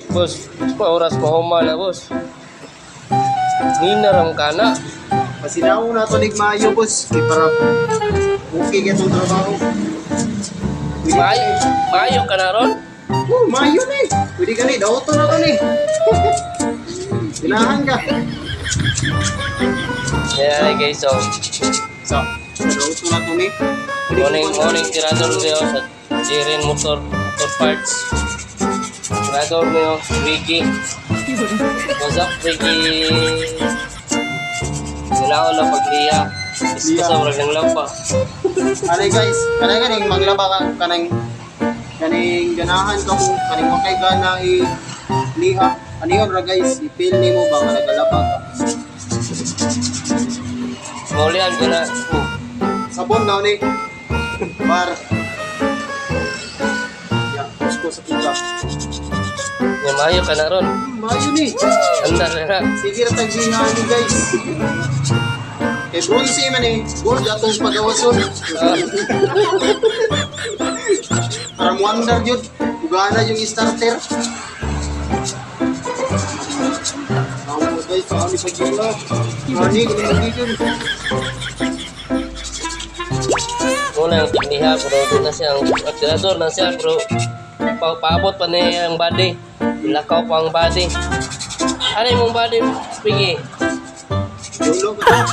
Boss, pa oras mo humala, boss. Ninaram ka na. Pasinaw na to mayo boss. Di para okay ka itong trabaho. Mayo ka na ron? Oh, mayo na eh. Pwede ka ni, dauto na to ni. Ginahan ka. Yan guys, so. Sa dauto na to ni. Morning tirador niyo sa Jiren Motor Parts. Tirador niyo, Ricky. What's up, Ricky? Wala ko lang pagliya. Gusto sa urag ng lampa. Ano guys, kanang maglaba ka, kanang ganahan ka mo, kanang makay gana liha. Ano yun ra guys, ipil ni mo ba nga nagalaba ka. Maulihan ko na. Sabon daw ni. Bar. Ya, pusko sa pula. Yung mayo ka na ron. Mayo ni. Andar na. Sige ra tagsihan ni guys. Kay bronze man eh. Gold atong pagawason. Para wonder yun. Ugana yung starter. Ako guys, paano sa gila? Ani, gulong-gulong. Muna ang tekniha, bro. Doon na siya. Ang tirador na siya, bro. Paabot pa niya ang body. Lakaw pa ang body. Ano yung body, Piggy? Dulo ka.